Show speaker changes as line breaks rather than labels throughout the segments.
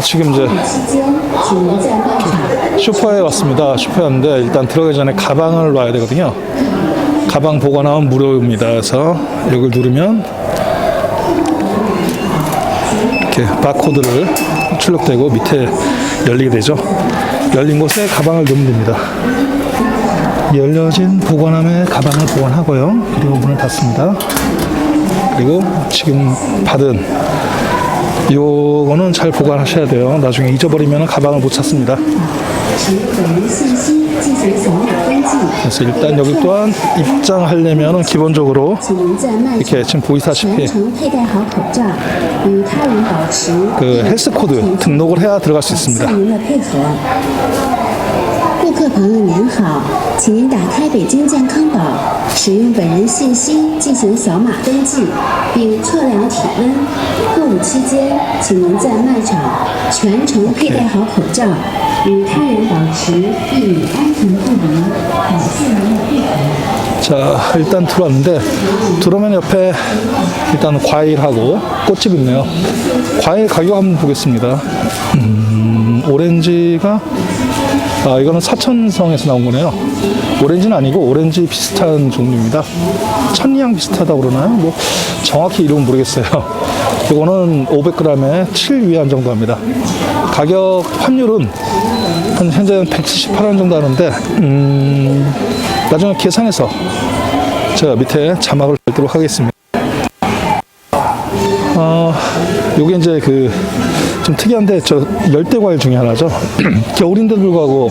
지금 이제 슈퍼에 왔습니다. 슈퍼에 왔는데 일단 들어가기 전에 가방을 놔야 되거든요. 가방 보관하면 무료입니다. 그래서 이걸 누르면 이렇게 바코드를 출력되고 밑에 열리게 되죠. 열린 곳에 가방을 넣으면 됩니다. 열려진 보관함에 가방을 보관하고요. 그리고 문을 닫습니다. 그리고 지금 받은 요거는 잘 보관하셔야 돼요. 나중에 잊어버리면 가방을 못 찾습니다. 그래서 일단 여기 또한 입장하려면 기본적으로 이렇게 지금 보이시다시피 그 헬스 코드 등록을 해야 들어갈 수 있습니다.
顾客朋友您好，请您打开北京健康宝，使用本人信息进行扫码登记，并测量体温。购物期间，请您在卖场全程佩戴好口罩，与他人保持1米安全距离。感谢您的配合。
자, 일단 들어왔는데 들어오면 옆에 일단 과일하고 꽃집 있네요. 과일 가격 한번 보겠습니다. 오렌지가 이거는 사천성에서 나온 거네요. 오렌지는 아니고 오렌지 비슷한 종류입니다. 천리향 비슷하다고 그러나요? 뭐 정확히 이름은 모르겠어요. 이거는 500g에 7위안 정도 합니다. 가격 환율은 현재 178원 정도 하는데 나중에 계산해서 제가 밑에 자막을 달도록 하겠습니다. 요게 이제 그 좀 특이한데 저 열대 과일 중에 하나죠. 겨울인데도 불구하고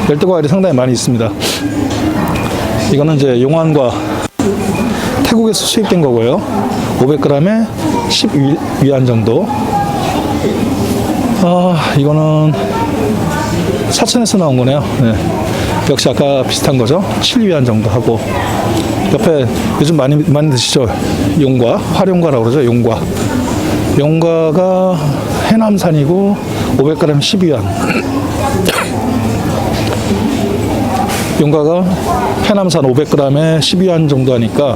열대 과일이 상당히 많이 있습니다. 이거는 이제 용안과 태국에서 수입된 거고요. 500g에 10위안 정도. 이거는 사천에서 나온 거네요. 네. 역시 아까 비슷한 거죠. 7위안 정도 하고 옆에 요즘 많이 드시죠. 용과, 활용과라고 그러죠. 용과. 용과가 해남산이고 500g 12위안. 용과가 해남산 500g에 12위안 정도 하니까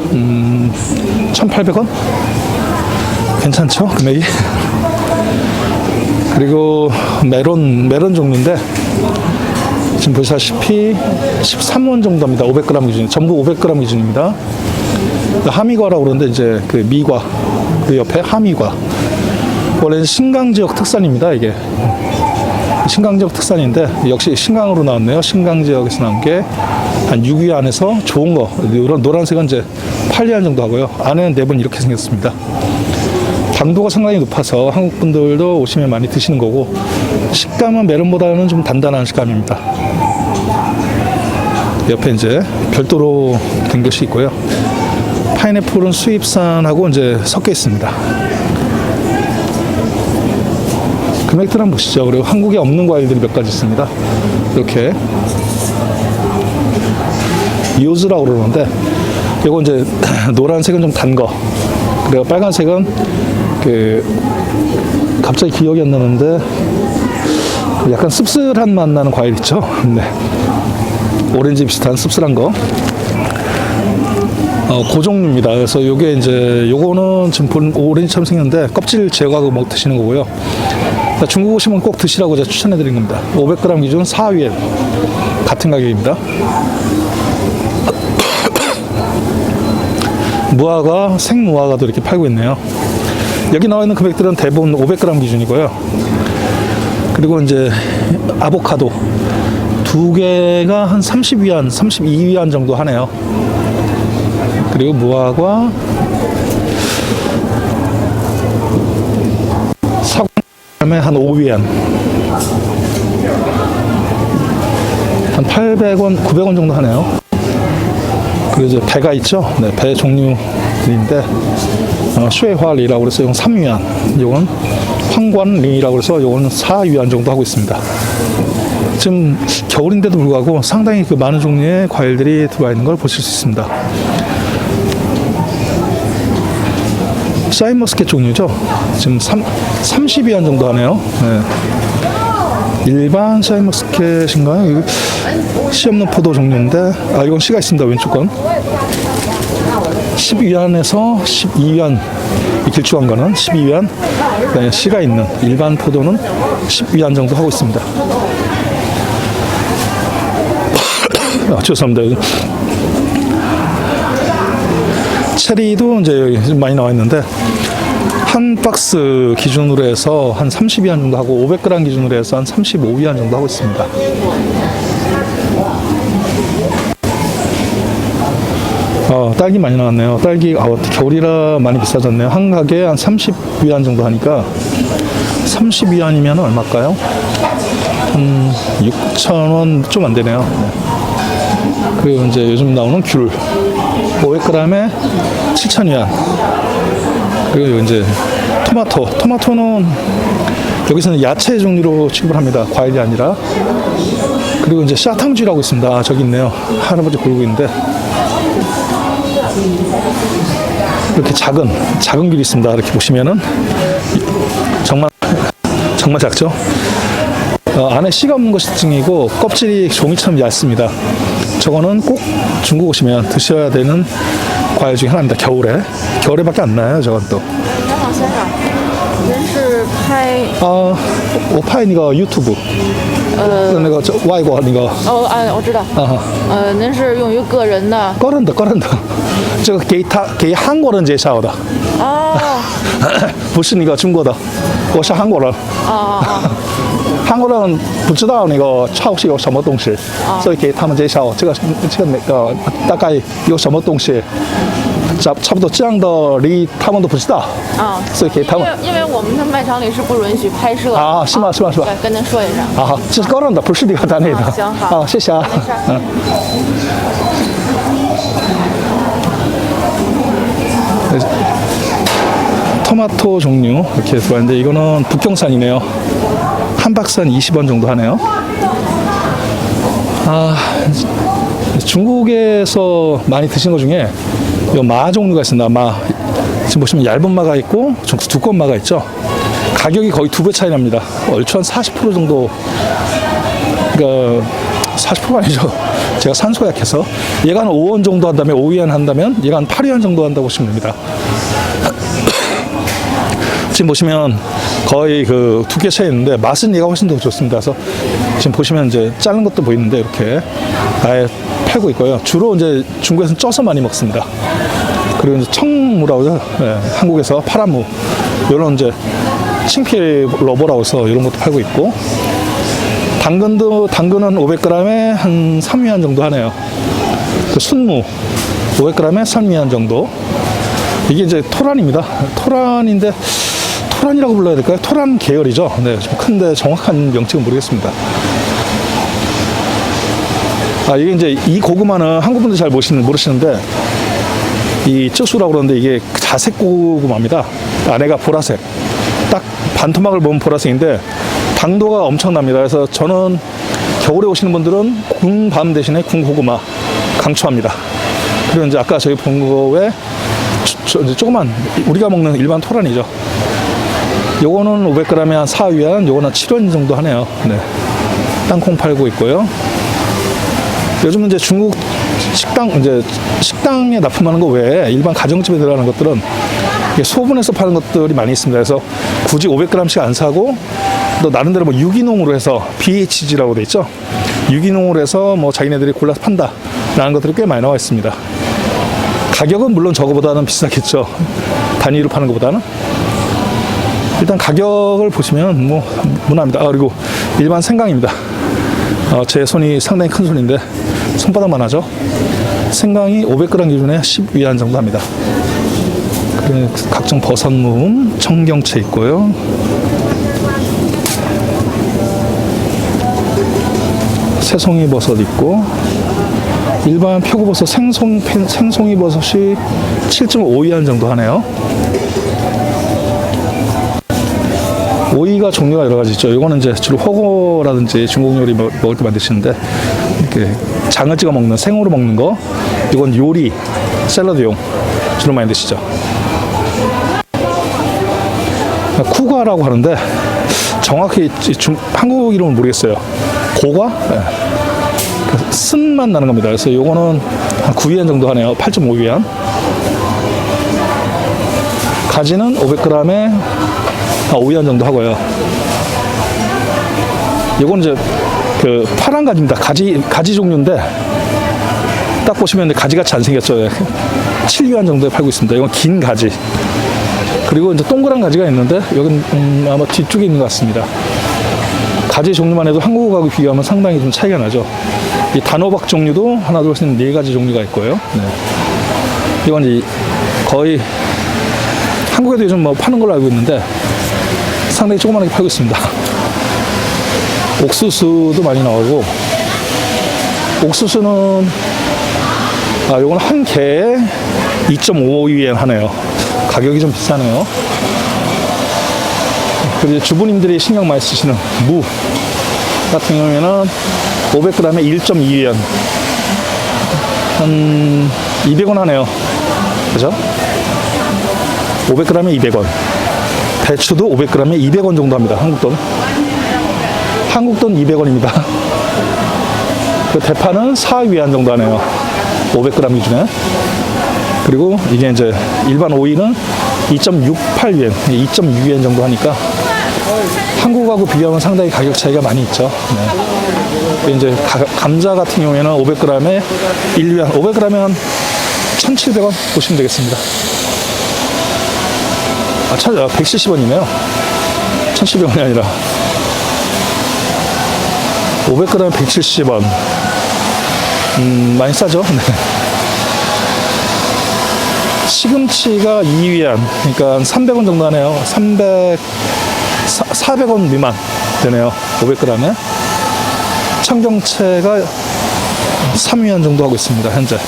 1,800원? 괜찮죠? 금액이? 그리고 메론 종류인데 지금 보시다시피 13원 정도 합니다. 500g 기준. 전부 500g 기준입니다. 하미과라고 그러는데 이제 그 미과, 그 옆에 하미과. 원래는 신강 지역 특산입니다. 이게 신강 지역 특산인데 역시 신강으로 나왔네요. 신강 지역에서 나온 게 한 6위 안에서 좋은 거. 이런 노란색은 이제 8위안 정도 하고요. 안에는 내분 이렇게 생겼습니다. 당도가 상당히 높아서 한국 분들도 오시면 많이 드시는 거고 식감은 메론보다는 좀 단단한 식감입니다. 옆에 이제 별도로 된 것이 있고요. 파인애플은 수입산하고 이제 섞여 있습니다. 금액들 한번 보시죠. 그리고 한국에 없는 과일들이 몇 가지 있습니다. 이렇게 요즈라고 그러는데 이거 이제 노란색은 좀 단 거, 그리고 빨간색은 그 갑자기 기억이 안 나는데 약간 씁쓸한 맛 나는 과일 있죠. 네. 오렌지 비슷한 씁쓸한 거. 그 종류입니다. 그래서 요게 이제 요거는 지금 본 오렌지처럼 생겼는데 껍질 제거하고 뭐 드시는 거고요. 중국 오시면 꼭 드시라고 제가 추천해 드린 겁니다. 500g 기준 4위엔 같은 가격입니다. 무화과, 생무화과도 이렇게 팔고 있네요. 여기 나와 있는 금액들은 대부분 500g 기준이고요. 그리고 이제 아보카도 두 개가 한 30위안, 32위안 정도 하네요. 그리고 무화과, 사과에 한 5위안, 한 800원, 900원 정도 하네요. 그리고 이제 배가 있죠. 네, 배 종류인데 슈에화리라고 그래서 이건 3위안, 이건 황관링이라고 그래서 이건 4위안 정도 하고 있습니다. 지금 겨울인데도 불구하고 상당히 그 많은 종류의 과일들이 들어와 있는 걸 보실 수 있습니다. 샤인머스켓 종류죠. 지금 30위안 정도 하네요. 네. 일반 샤인머스켓인가요? 씨 없는 포도 종류인데 이건 씨가 있습니다. 왼쪽 건. 10위안에서 12위안, 길쭉한 거는 12위안, 네, 씨가 있는 일반 포도는 10위안 정도 하고 있습니다. 죄송합니다. 체리도 이제 여기 좀 많이 나와 있는데, 한 박스 기준으로 해서 한 30위안 정도 하고 500g 기준으로 해서 한 35위안 정도 하고 있습니다. 딸기 많이 나왔네요. 딸기 겨울이라 많이 비싸졌네요. 한 가게에 한 30위안 정도 하니까 30위안이면 얼마일까요? 한 6,000원 좀 안 되네요. 네. 그리고 이제 요즘 나오는 귤 500g에 7,000위안. 그리고 이제 토마토는 여기서는 야채 종류로 취급을 합니다. 과일이 아니라. 그리고 이제 샤탕쥐라고 있습니다. 저기 있네요. 할아버지 고르고 있는데, 이렇게 작은 귤이 있습니다. 이렇게 보시면은 정말 작죠. 안에 씨가 없는 것이 특징이고 껍질이 종이처럼 얇습니다. 저거는 꼭 중국 오시면 드셔야 되는 과일 중에 하나입니다. 겨울에밖에 안 나요. 저건 또.
你好，先生，您是拍
我拍那个 YouTube，那个外国那个
我知道，您是用于个人的
个人的，这个给韩国人介绍的，不是那个中国的，我是韩国人。韩国人不知道那个超市有什么东西，所以给他们介绍这个大概有什么东西，差不多这样的梨他们都不知道，所以给他们。
因为我们的卖场里是不允许拍摄的
啊，是吗？
对，跟您说一声。
好，这是个人的，不是那个单位的。
行好，
谢谢啊。토마토 종류 이렇게 들어왔는데, 이거는 북경산이네요. 한 박스 한 20원 정도 하네요. 중국에서 많이 드신 것 중에 이 마 종류가 있습니다. 지금 보시면 얇은 마가 있고 좀 두꺼운 마가 있죠. 가격이 거의 2배 차이 납니다. 얼추 한 40% 정도. 그러니까 40%가 아니죠. 제가 산소가 약해서. 얘가 한 5원 정도 한다면, 5위안 한다면 얘가 한 8위안 정도 한다고 보시면 됩니다. 지금 보시면 거의 그 두께 차이 있는데 맛은 얘가 훨씬 더 좋습니다. 그래서 지금 보시면 이제 자른 것도 보이는데 이렇게 아예 팔고 있고요. 주로 이제 중국에서는 쪄서 많이 먹습니다. 그리고 이제 청무라고 하죠. 네, 한국에서 파란무. 이런 이제 칭필 러버라고 해서 이런 것도 팔고 있고, 당근은 500g에 한 3위안 정도 하네요. 그 순무 500g에 3위안 정도. 이게 이제 토란입니다. 토란인데, 토란이라고 불러야 될까요? 토란 계열이죠. 네, 좀 큰데 정확한 명칭은 모르겠습니다. 이게 이제 이 고구마는 한국 분들 잘 모르시는데, 이 쯔수라고 그러는데 이게 자색 고구마입니다. 안에가 보라색. 딱 반토막을 보면 보라색인데 당도가 엄청납니다. 그래서 저는 겨울에 오시는 분들은 군밤 대신에 군고구마 강추합니다. 그리고 이제 아까 저희 본 거에 이제 조그만 우리가 먹는 일반 토란이죠. 요거는 500g에 한 4위안, 요거는 7원 정도 하네요. 네. 땅콩 팔고 있고요. 요즘은 이제 중국 식당에 납품하는 거 외에 일반 가정집에 들어가는 것들은 소분해서 파는 것들이 많이 있습니다. 그래서 굳이 500g씩 안 사고, 또 나름대로 뭐 유기농으로 해서 BHG라고 돼 있죠. 유기농으로 해서 뭐 자기네들이 골라서 판다라는 것들이 꽤 많이 나와 있습니다. 가격은 물론 저거보다는 비싸겠죠. 단위로 파는 것보다는. 일단 가격을 보시면 뭐 무난합니다. 그리고 일반 생강입니다. 제 손이 상당히 큰 손인데 손바닥만 하죠. 생강이 500g 기준에 10위안 정도 합니다. 그리고 각종 버섯무, 청경채 있고요. 새송이 버섯 있고, 일반 표고버섯 생송이 버섯이 7.5위안 정도 하네요. 오이가 종류가 여러 가지 있죠. 이거는 이제 주로 호거라든지 중국 요리 먹을 때 만드시는데, 이렇게 장을 찍어 먹는, 생으로 먹는 거. 이건 요리, 샐러드용 주로 많이 드시죠. 쿠과라고 하는데 정확히 한국 이름은 모르겠어요. 고과? 네. 쓴맛 나는 겁니다. 그래서 요거는 한 9위안 정도 하네요. 8.5위안. 가지는 500g에 5위안 정도 하고요. 이건 이제 그 파란 가지입니다. 가지 종류인데 딱 보시면 가지같이 안 생겼죠. 7위안 정도에 팔고 있습니다. 이건 긴 가지. 그리고 이제 동그란 가지가 있는데 여긴 아마 뒤쪽에 있는 것 같습니다. 가지 종류만 해도 한국하고 비교하면 상당히 좀 차이가 나죠. 이 단호박 종류도 하나, 둘, 셋, 네 가지 종류가 있고요. 네. 이건 이제 거의 한국에도 요즘 뭐 파는 걸로 알고 있는데 상당히 조그만하게 팔고 있습니다. 옥수수도 많이 나오고, 옥수수는 요건 한 개에 2.5위엔 하네요. 가격이 좀 비싸네요. 그리고 주부님들이 신경 많이 쓰시는 무 같은 경우에는 500g에 1.2위엔, 한 200원 하네요. 그죠? 500g에 200원. 배추도 500g에 200원 정도 합니다. 한국 돈 200원입니다. 그 대파는 4위안 정도 하네요. 500g 기준에. 그리고 이게 이제 일반 오이는 2.68위엔, 2.6위엔 정도 하니까 한국하고 비교하면 상당히 가격 차이가 많이 있죠. 네. 이제 감자 같은 경우에는 500g에 1위안, 500g에 한 1,700원 보시면 되겠습니다. 170원이네요. 1,700원이 아니라 500g 170원. 많이 싸죠? 네. 시금치가 2위안, 그러니까 300원 정도 하네요. 400원 미만 되네요. 500g에. 청경채가 3위안 정도 하고 있습니다. 현재.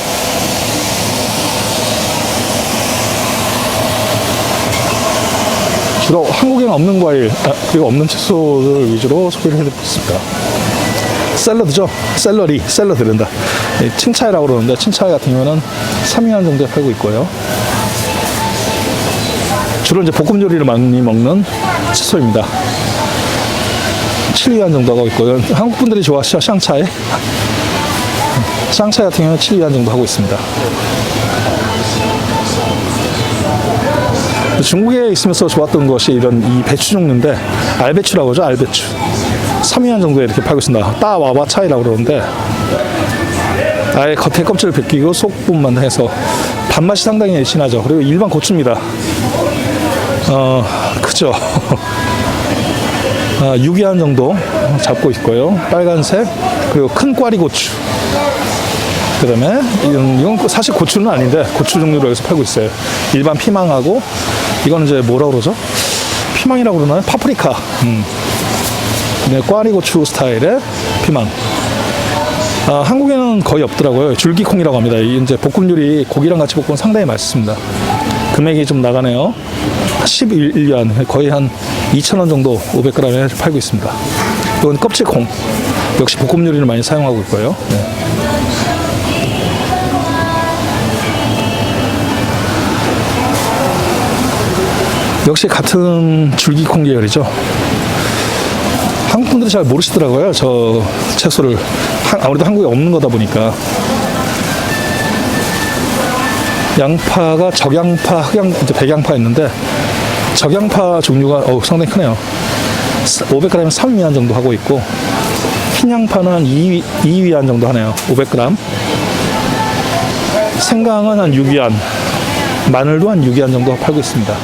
주로 한국에는 없는 과일, 그리고 없는 채소를 위주로 소개를 해드리고 있습니다. 샐러드죠. 샐러드랜다. 칭차이라고 그러는데, 칭차이 같은 경우는 3위안 정도에 팔고 있고요. 주로 이제 볶음 요리를 많이 먹는 채소입니다. 7위안 정도 하고 있고요. 한국 분들이 좋아하시죠? 샹차이. 샹차이 같은 경우는 7위안 정도 하고 있습니다. 중국에 있으면서 좋았던 것이 이런 이 배추 종류인데, 알배추라고 하죠. 알배추. 3위안 정도에 이렇게 팔고 있습니다. 따와바 차이라고 그러는데, 아예 겉에 껍질을 벗기고 속 부분만 해서 단맛이 상당히 진하죠. 그리고 일반 고추입니다. 크죠. 6위안 정도 잡고 있고요. 빨간색. 그리고 큰 꽈리고추. 그 다음에 이건 사실 고추는 아닌데 고추 종류로 여기서 팔고 있어요. 일반 피망하고, 이거는 이제 뭐라고 그러죠? 피망이라고 그러나요? 파프리카. 네, 꽈리고추 스타일의 피망. 한국에는 거의 없더라고요. 줄기콩이라고 합니다. 이제 볶음 요리 고기랑 같이 볶으면 상당히 맛있습니다. 금액이 좀 나가네요. 11위안, 거의 한 2,000원 정도 500g에 팔고 있습니다. 이건 껍질콩. 역시 볶음 요리를 많이 사용하고 있고요. 네. 역시 같은 줄기콩 계열이죠. 한국 분들이 잘 모르시더라고요. 저 채소를. 아무래도 한국에 없는 거다 보니까. 양파가 적양파, 이제 백양파 있는데, 적양파 종류가 상당히 크네요. 500g에 3위안 정도 하고 있고, 흰 양파는 한 2위안 정도 하네요. 500g. 생강은 한 6위안, 마늘도 한 6위안 정도 팔고 있습니다.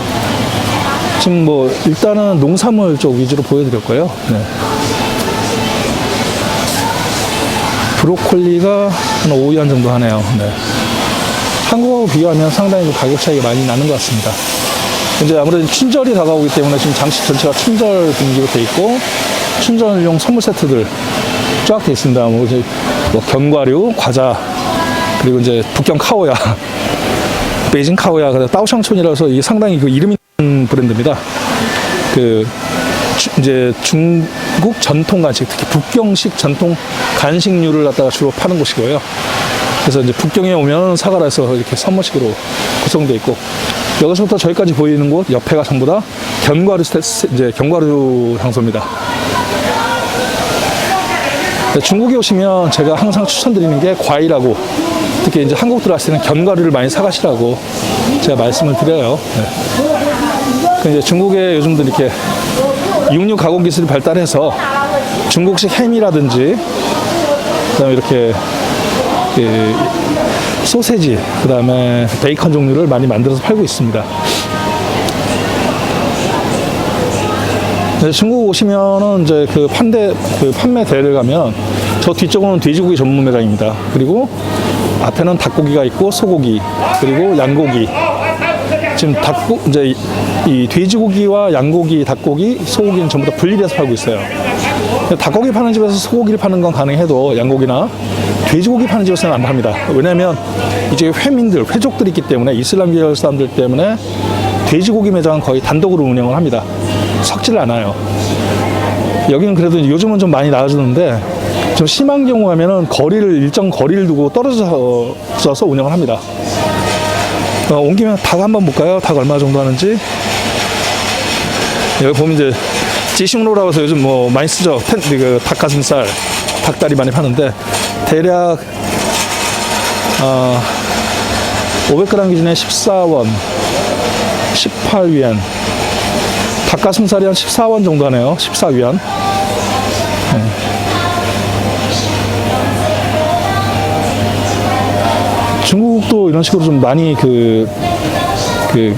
지금 뭐 일단은 농산물 쪽 위주로 보여드렸고요. 네. 브로콜리가 한 5위안 정도 하네요. 네. 한국하고 비교하면 상당히 가격 차이가 많이 나는 것 같습니다. 이제 아무래도 춘절이 다가오기 때문에 지금 장식 전체가 춘절 분위기로 돼 있고, 춘절용 선물 세트들 쫙 돼 있습니다. 뭐 이제 견과류, 과자, 그리고 이제 북경 카오야, 베이징 카오야, 따오샹촌이라서 이게 상당히 그 이름이 있는 브랜드입니다. 이제 중국 전통 간식, 특히 북경식 전통 간식류를 갖다가 주로 파는 곳이고요. 그래서 이제 북경에 오면 사가라에서 이렇게 선물식으로 구성되어 있고, 여기서부터 저기까지 보이는 곳 옆에가 전부 다 견과류 장소입니다. 중국에 오시면 제가 항상 추천드리는 게 과일하고, 특히 이제 한국 들어왔을 때는 견과류를 많이 사가시라고 제가 말씀을 드려요. 네. 이제 중국에 요즘도 이렇게 육류 가공 기술이 발달해서 중국식 햄이라든지 그다음에 이렇게 그 소세지 그다음에 베이컨 종류를 많이 만들어서 팔고 있습니다. 네, 중국 오시면은 이제 그 판매 대회를 가면 저 뒤쪽은 돼지고기 전문 매장입니다. 그리고 앞에는 닭고기가 있고 소고기 그리고 양고기. 지금 이제 이 돼지고기와 양고기, 닭고기, 소고기는 전부 다 분리돼서 팔고 있어요. 닭고기 파는 집에서 소고기를 파는 건 가능해도 양고기나 돼지고기 파는 집에서는 안 팝니다. 왜냐하면 이제 회민들, 회족들이 있기 때문에 이슬람 계열 사람들 때문에 돼지고기 매장은 거의 단독으로 운영을 합니다. 섞질 않아요. 여기는 그래도 요즘은 좀 많이 나아졌는데 좀 심한 경우 하면은 일정 거리를 두고 떨어져서 운영을 합니다. 온 김에 닭 한번 볼까요? 닭 얼마 정도 하는지. 여기 보면 이제 찌슌로라고 해서 요즘 뭐 많이 쓰죠. 그 닭가슴살, 닭다리 많이 파는데 대략 500g 기준에 14원, 18위안. 닭가슴살이 한 14원 정도 하네요. 14위안. 중국도 이런 식으로 좀 많이 그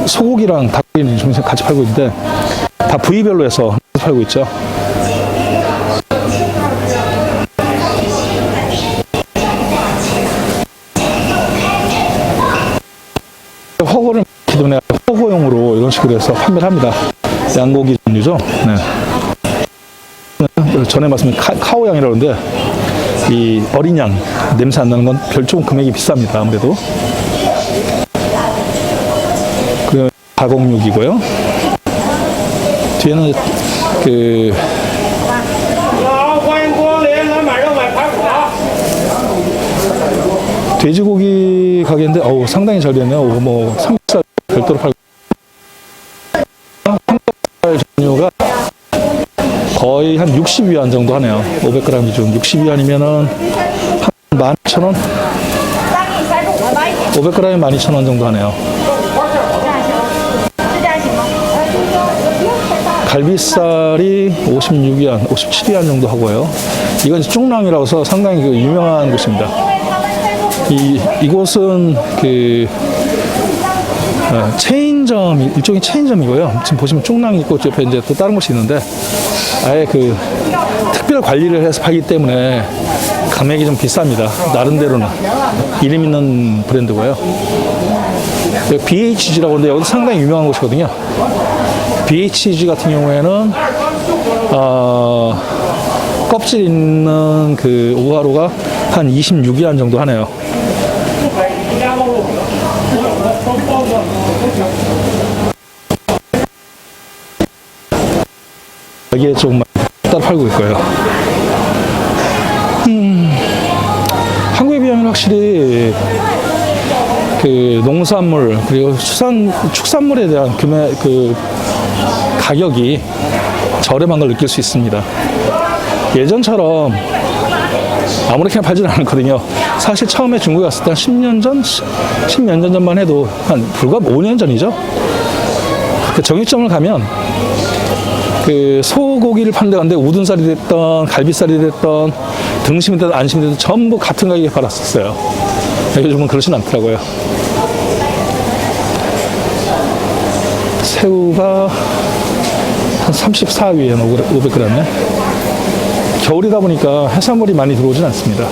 소고기랑 닭고기는 좀 같이 팔고 있는데 다 부위별로 해서 팔고 있죠. 허거를 많기 때문에 허거용으로 이런 식으로 해서 판매를 합니다. 양고기 종류죠. 네. 전에 말씀드린 카오양이라고 하는데 이 어린 양 냄새 안 나는 건 좀 금액이 비쌉니다. 아무래도. 그 가공육이고요. 뒤에는 그 돼지고기 가게인데 상당히 잘 되네요. 뭐 삼겹살 별도로 팔고 삼겹살 종류가 거의 한 60위안 정도 하네요. 500g 기준 60위안이면은 한 12,000원? 500g에 12,000원 정도 하네요. 갈비살이 56위안, 57위안 정도 하고요. 이건 쭝랑이라고 해서 상당히 유명한 곳입니다. 이곳은 체인점, 일종의 체인점이고요. 지금 보시면 쭝랑이 있고 옆에 이제 또 다른 곳이 있는데 아예 특별 관리를 해서 팔기 때문에 가격이 좀 비쌉니다. 나름대로는 이름 있는 브랜드고요. BHG라고 하는데 여기도 상당히 유명한 곳이거든요. BHG 같은 경우에는 껍질 있는 그 우하로가 한 26위안 정도 하네요. 여기에 좀 따로 팔고 있고요. 한국에 비하면 확실히 그 농산물 그리고 축산물에 대한 가격이 저렴한 걸 느낄 수 있습니다. 예전처럼 아무렇게나 팔지는 않거든요. 사실 처음에 중국에 갔을 때 한 10년 전 전만 해도 불과 5년 전이죠. 그 정육점을 가면 그 소고기를 파는 데 갔는데 우둔살이 됐던 갈비살이 됐던 등심이 됐던 안심이 됐던 전부 같은 가격에 팔았었어요. 요즘은 그렇진 않더라고요. 새우가 한 34위에 500g에 겨울이다 보니까 해산물이 많이 들어오진 않습니다.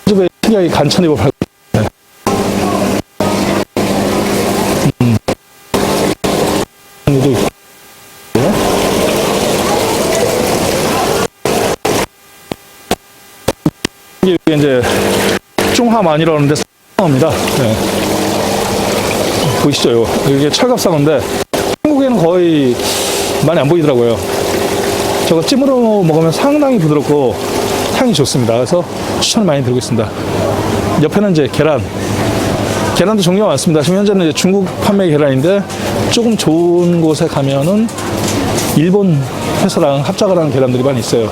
집에 특이하게 간천잎을 팔고 있어요. 이게 이제 중화만이라고 하는데 상어입니다. 네. 보이시죠? 이게 철갑상어인데 한국에는 거의 많이 안 보이더라고요. 저거 찜으로 먹으면 상당히 부드럽고 향이 좋습니다. 그래서 추천을 많이 드리고 있습니다. 옆에는 이제 계란도 종류가 많습니다. 지금 현재는 이제 중국 판매 계란인데 조금 좋은 곳에 가면은 일본 회사랑 합작을 하는 계란들이 많이 있어요.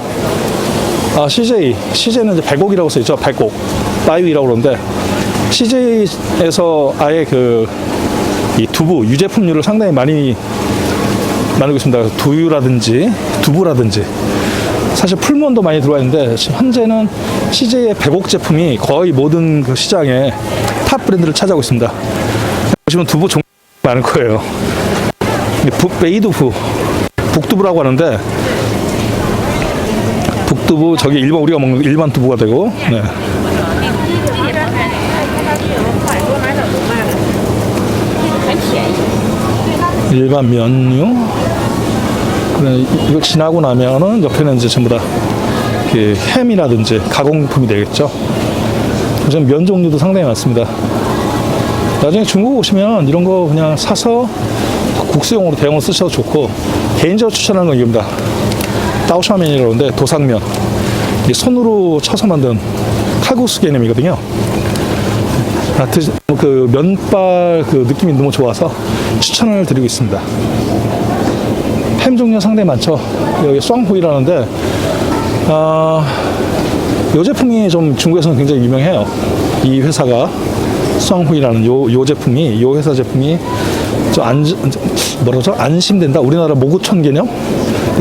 CJ는 이제 백옥이라고 써있죠. 백옥, 바이위라고 그러는데 CJ에서 아예 이 두부, 유제품류를 상당히 많이 만들고 있습니다. 두유라든지 두부라든지. 사실 풀무원도 많이 들어와 있는데 현재는 CJ의 배곡 제품이 거의 모든 그 시장에 탑 브랜드를 차지하고 있습니다. 보시면 두부 종류 많을 거예요. 메이두부, 북두부라고 하는데 북두부 저기 일반 우리가 먹는 일반 두부가 되고, 네. 일반 면류. 그래, 이걸 지나고 나면은 옆에는 이제 전부 다 그 햄이라든지 가공품이 되겠죠. 요즘 면 종류도 상당히 많습니다. 나중에 중국 오시면 이런 거 그냥 사서 국수용으로 대용으로 쓰셔도 좋고, 개인적으로 추천하는 건 이겁니다. 따오샤면이라고 하는데 도상면. 손으로 쳐서 만든 칼국수 개념이거든요. 그 면발 그 느낌이 너무 좋아서 추천을 드리고 있습니다. 햄 종류 상당히 많죠. 여기 쌍후이라는데, 이 제품이 좀 중국에서는 굉장히 유명해요. 이 회사가 쌍후이라는 요 제품이, 요 회사 제품이 뭐라죠? 안심된다. 우리나라 모구촌 개념?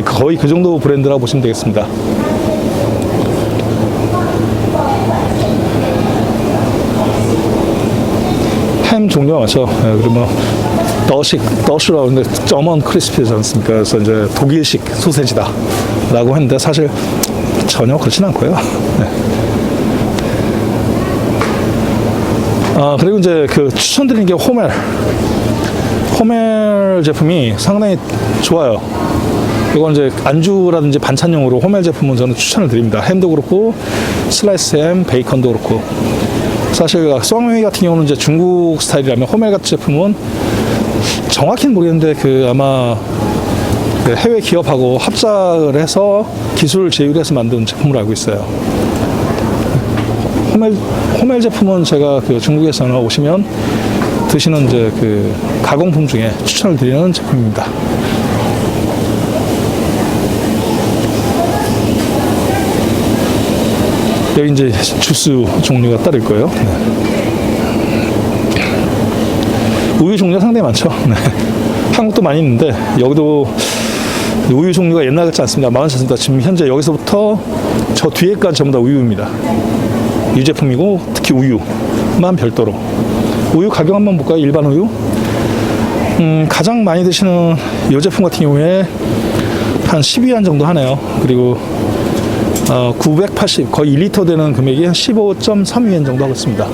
거의 그 정도 브랜드라고 보시면 되겠습니다. 햄 종류가 많죠. 네, 그리고 뭐 더시라고 하는데 저먼 크리스피지 않습니까? 그래서 이제 독일식 소세지다라고 했는데 사실 전혀 그렇진 않고요. 네. 그리고 이제 그 추천드리는 게 호멜 제품이 상당히 좋아요. 이건 이제 안주라든지 반찬용으로 호멜 제품은 저는 추천을 드립니다. 햄도 그렇고 슬라이스 햄, 베이컨도 그렇고. 사실 쌍웨이 같은 경우는 이제 중국 스타일이라면 호멜 같은 제품은 정확히는 모르겠는데 그 아마 그 해외 기업하고 합작을 해서 기술 제휴해서 만든 제품으로 알고 있어요. 호멜 제품은 제가 그 중국에서는 오시면 드시는 이제 그 가공품 중에 추천을 드리는 제품입니다. 여기 이제 주스 종류가 따를 거예요. 네. 우유 종류가 상당히 많죠. 네. 한국도 많이 있는데 여기도 우유 종류가 옛날 같지 않습니다. 많지 않습니다. 지금 현재 여기서부터 저 뒤에까지 전부 다 우유입니다. 유제품이고 특히 우유만 별도로. 우유 가격 한번 볼까요? 일반 우유. 가장 많이 드시는 이 제품 같은 경우에 한 12위안 정도 하네요. 그리고 980 거의 1리터 되는 금액이 한 15.3위엔 정도 하고 있습니다.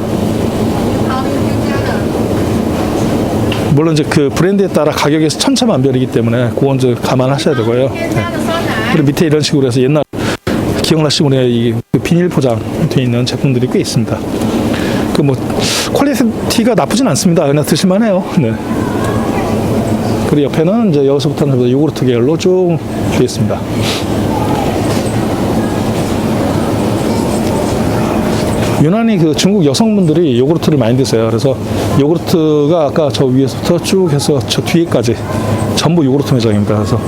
물론 이제 그 브랜드에 따라 가격에서 천차만별이기 때문에 그건 이제 감안하셔야 되고요. 네. 그리고 밑에 이런 식으로 해서 옛날 기억나시면 이 비닐 포장 되어 있는 제품들이 꽤 있습니다. 그 뭐 퀄리티가 나쁘진 않습니다. 그냥 드실만해요. 네. 그리고 옆에는 이제 여기서부터는 요구르트 계열로 쭉 되어 있습니다. 유난히 그 중국 여성분들이 요구르트를 많이 드세요. 그래서 요구르트가 아까 저 위에서부터 쭉 해서 저 뒤에까지 전부 요구르트 매장입니다. 그래서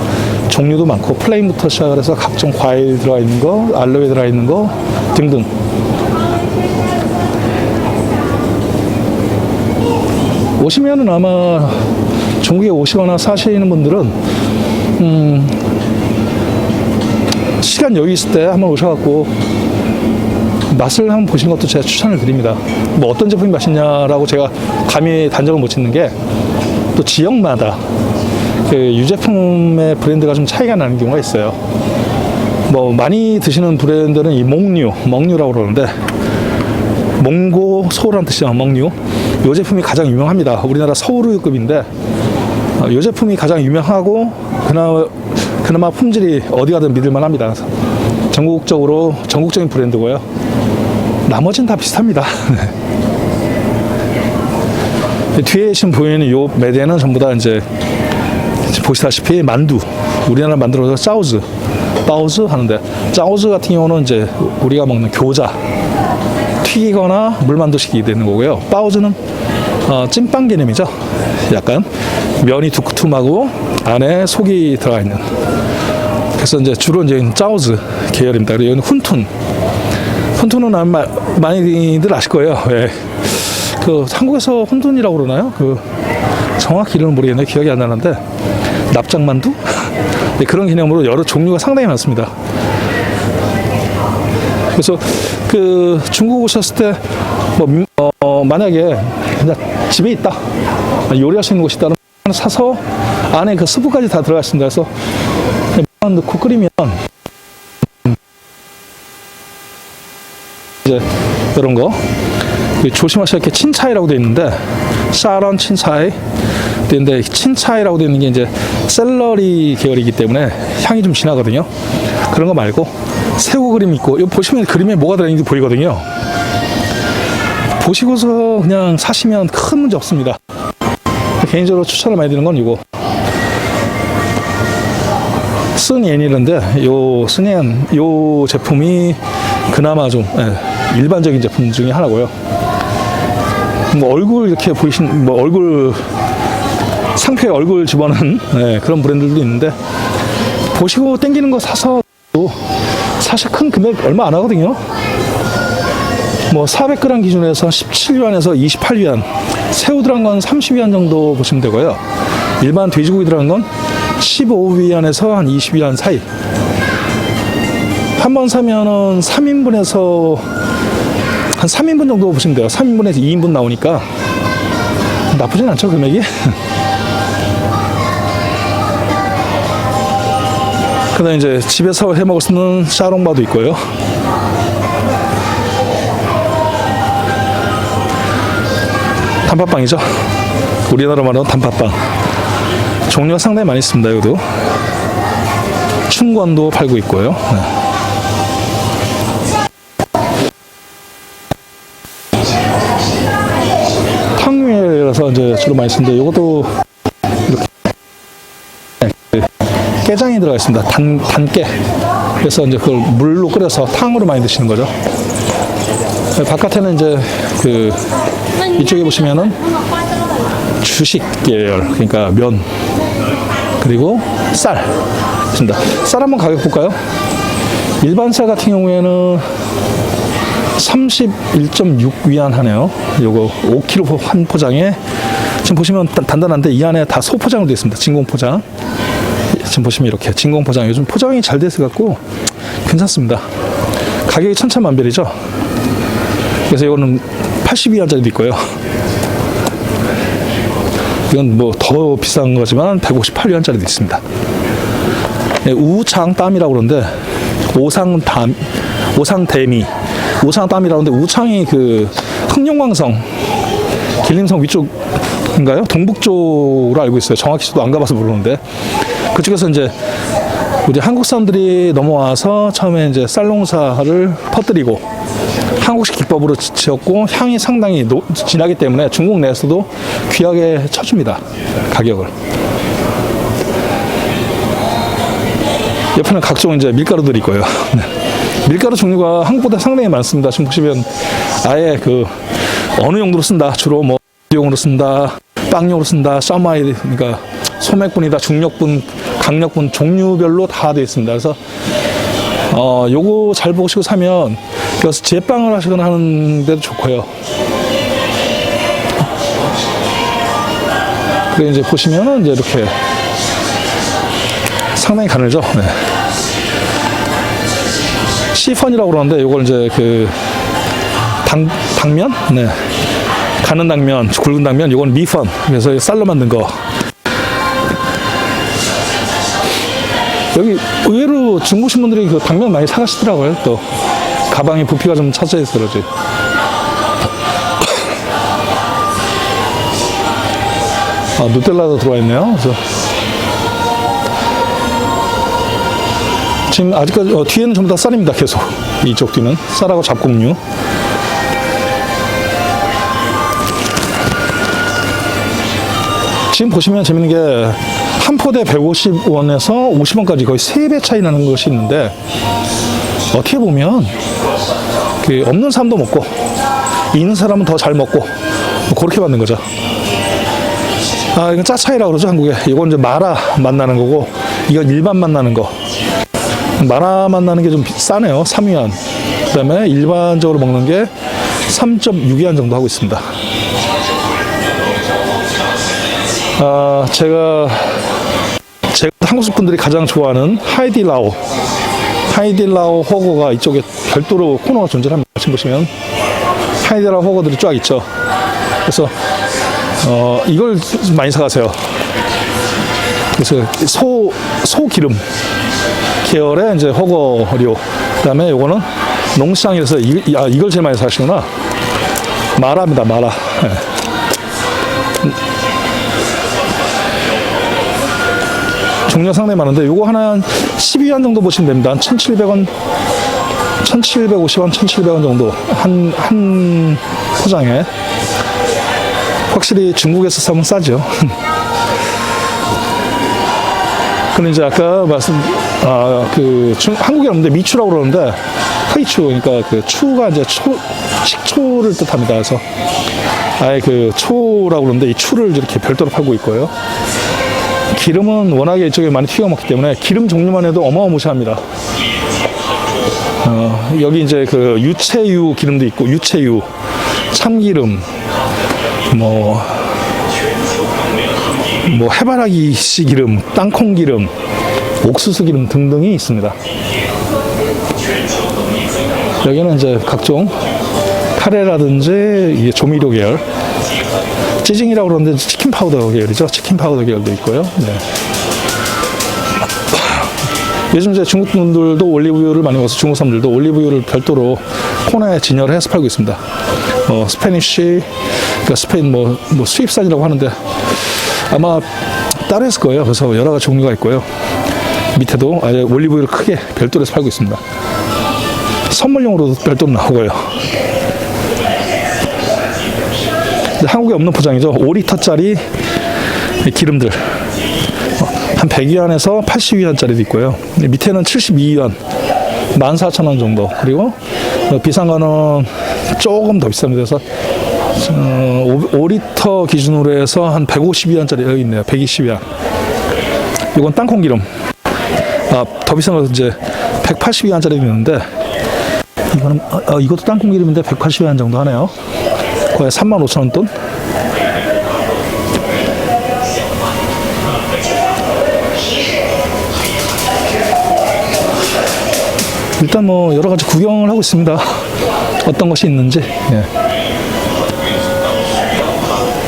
종류도 많고 플레인부터 시작을 해서 각종 과일 들어가 있는 거, 알로에 들어가 있는 거 등등. 오시면은 아마 중국에 오시거나 사시는 분들은 시간 여유 있을 때 한번 오셔갖고 맛을 한번 보시는 것도 제가 추천을 드립니다. 뭐 어떤 제품이 맛있냐라고 제가 감히 단정을 못 짓는 게 또 지역마다 그 유제품의 브랜드가 좀 차이가 나는 경우가 있어요. 뭐 많이 드시는 브랜드는 이 멍류라고 그러는데 몽고 소라는 뜻이죠. 멍류. 이 제품이 가장 유명합니다. 우리나라 서울우유급인데 이 제품이 가장 유명하고 그나마 품질이 어디 가든 믿을만합니다. 전국적인 브랜드고요. 나머지는 다 비슷합니다. 뒤에 지금 보이는 요 매대는 전부 다 이제 보시다시피 만두. 우리나라 만들어서 바오즈 하는데 짜오즈 같은 경우는 이제 우리가 먹는 교자 튀기거나 물만두식이 되는 거고요. 바오즈는 찐빵 개념이죠. 약간 면이 두툼하고 안에 속이 들어가 있는. 그래서 이제 주로 이제 짜오즈 계열입니다. 그리고 여기는 훈툰은 아마 많이들 아실 거예요. 예. 그 한국에서 훈툰이라고 그러나요? 그 정확히 이름은 모르겠네요. 기억이 안 나는데 납작만두? 네, 그런 개념으로 여러 종류가 상당히 많습니다. 그래서 그 중국 오셨을 때 뭐 만약에 그냥 집에 있다, 요리할 수 있는 곳이 있다면 사서 안에 그 스프까지 다 들어가 있습니다. 그래서 넣고 끓이면 이제 이런 거 조심하셔야 할 게 친차이라고 되어 있는데, 샤런 친차이 근데 친차이라고 되어 있는 게 이제 샐러리 계열이기 때문에 향이 좀 진하거든요. 그런 거 말고 새우 그림 있고, 이거 보시면 그림에 뭐가 들어있는지 보이거든요. 보시고서 그냥 사시면 큰 문제 없습니다. 개인적으로 추천을 많이 드리는 건 이거 스니엔이런데, 요 스니엔 요 제품이 그나마 좀 일반적인 제품 중에 하나고요. 뭐 얼굴 이렇게 보이신 뭐 얼굴 상표에 얼굴 집어넣은 그런 브랜드들도 있는데, 보시고 땡기는 거 사서 사실 큰 금액 얼마 안 하거든요. 뭐 400g 기준에서 17위안에서 28위안, 새우 들어간 건 30위안 정도 보시면 되고요. 일반 돼지고기 들어간 건 15위안에서 한 20위안 사이. 한 번 사면은 3인분에서 한 3인분 정도 보시면 돼요. 3인분에서 2인분 나오니까 나쁘진 않죠, 금액이. 그 다음에 이제 집에서 해 먹을 수 있는 샤롱바도 있고요. 단팥빵이죠. 우리나라 말로 단팥빵. 종류가 상당히 많이 있습니다. 여기도 춘권도 팔고 있고요. 탕류에라서 이제 주로 많이 쓰는데, 이것도 이렇게 깨장이 들어가 있습니다. 단깨. 그래서 이제 그걸 물로 끓여서 탕으로 많이 드시는 거죠. 바깥에는 이제 그 이쪽에 보시면은 주식 계열, 그러니까 면 그리고 쌀 있습니다. 쌀 한번 가격 볼까요? 일반 쌀 같은 경우에는 31.6위안 하네요. 요거 5kg 한 포장에 지금 보시면 단단한데 이 안에 다 소포장으로 되어 있습니다. 진공 포장. 지금 보시면 이렇게 진공 포장, 요즘 포장이 잘 돼서 갖고 괜찮습니다. 가격이 천차만별이죠. 그래서 이거는 80위안짜리도 있고요. 이건 뭐 더 비싼 거지만 158위안짜리도 있습니다. 우창땀이라고 그러는데, 오상대미, 우창땀이라고 하는데, 우창이 그 흑룡강성, 길림성 위쪽인가요? 동북 쪽으로 알고 있어요. 정확히 저도 안 가봐서 모르는데, 그쪽에서 이제 우리 한국 사람들이 넘어와서 처음에 이제 쌀 농사를 퍼뜨리고 한국식 기법으로 지었고, 향이 상당히 진하기 때문에 중국 내에서도 귀하게 쳐줍니다, 가격을. 옆에는 각종 이제 밀가루들이 있고요. 밀가루 종류가 한국보다 상당히 많습니다. 지금 보시면 아예 그 어느 용도로 쓴다, 주로 뭐 용으로 쓴다, 빵용으로 쓴다, 샤마이, 그러니까 소맥분이다, 중력분, 강력분 종류별로 다 되어 있습니다. 그래서 요거 잘 보시고 사면 여기서 제빵을 하시거나 하는 데도 좋고요. 그리고 이제 보시면은 이제 이렇게 상당히 가늘죠. 네. 시펀이라고 그러는데, 요걸 이제 그 당면? 네. 가는 당면, 굵은 당면, 요건 미펀. 그래서 쌀로 만든 거. 여기 의외로 중국신 분들이 그 당면 많이 사가시더라고요. 또 가방에 부피가 좀 차져 있어 그러지. 누텔라도 들어와 있네요. 그래서 지금 아직까지 뒤에는 전부 다 쌀입니다. 계속 이쪽 뒤는 쌀하고 잡곡류. 지금 보시면 재밌는 게 한 포대 150원에서 50원까지 거의 3배 차이 나는 것이 있는데, 어떻게 보면 그 없는 사람도 먹고 있는 사람은 더 잘 먹고 뭐 그렇게 만든 거죠. 이건 짜차이라고 그러죠, 한국에. 이건 이제 마라 맛 나는 거고, 이건 일반 맛 나는 거. 마라 맛 나는 게 좀 싸네요. 3위안. 그 다음에 일반적으로 먹는 게 3.6위안 정도 하고 있습니다. 제가 한국 분들이 가장 좋아하는 하이디라오 허거가 이쪽에 별도로 코너가 존재합니다. 지금 보시면 하이디라오 허거들이 쫙 있죠. 그래서 이걸 많이 사가세요. 그래서 소기름 계열의 이제 허거류. 그다음에 요거는 농시장에서 이걸 제일 많이 사시구나. 마라입니다, 마라. 네. 종류가 상당히 많은데 요거 하나 한 12원 정도 보시면 됩니다. 한 1,700원, 1,750원, 1,700원 정도 한 포장에. 확실히 중국에서 사면 싸죠. 근데 이제 아까 한국에 없는데 미추라고 그러는데 허이추, 그러니까 그 추가 이제 식초를 뜻합니다. 그래서 아예 그 초라고 그러는데 이 추를 이렇게 별도로 팔고 있고요. 기름은 워낙에 이쪽에 많이 튀겨 먹기 때문에 기름 종류만 해도 어마어마합니다. 여기 이제 그 유채유 기름도 있고, 유채유, 참기름, 뭐 해바라기 씨 기름, 땅콩 기름, 옥수수 기름 등등이 있습니다. 여기는 이제 각종 카레라든지 이게 조미료 계열, 찌징이라고 그러는데 치킨 파우더 계열이죠. 치킨 파우더 계열도 있고요. 네. 요즘 이제 중국 분들도 올리브유를 많이 먹어서 중국 사람들도 올리브유를 별도로 코너에 진열을 해서 팔고 있습니다. 스페니쉬, 그러니까 스페인 수입산이라고 하는데 아마 따로 했을 거예요. 그래서 여러 가지 종류가 있고요. 밑에도 아예 올리브유를 크게 별도로 해서 팔고 있습니다. 선물용으로도 별도로 나오고요. 한국에 없는 포장이죠. 5리터짜리 기름들 한 100위안에서 80위안짜리도 있고요. 밑에는 72위안, 14,000원 정도. 그리고 비싼 거는 조금 더 비쌉니다. 그래서 5리터 기준으로 해서 한 150위안짜리 여기 있네요. 120위안. 이건 땅콩 기름. 더 비싼 거 이제 180위안짜리도 있는데 이거는 이것도 땅콩 기름인데 180위안 정도 하네요. 거의 35,000원 돈. 일단 여러 가지 구경을 하고 있습니다. 어떤 것이 있는지.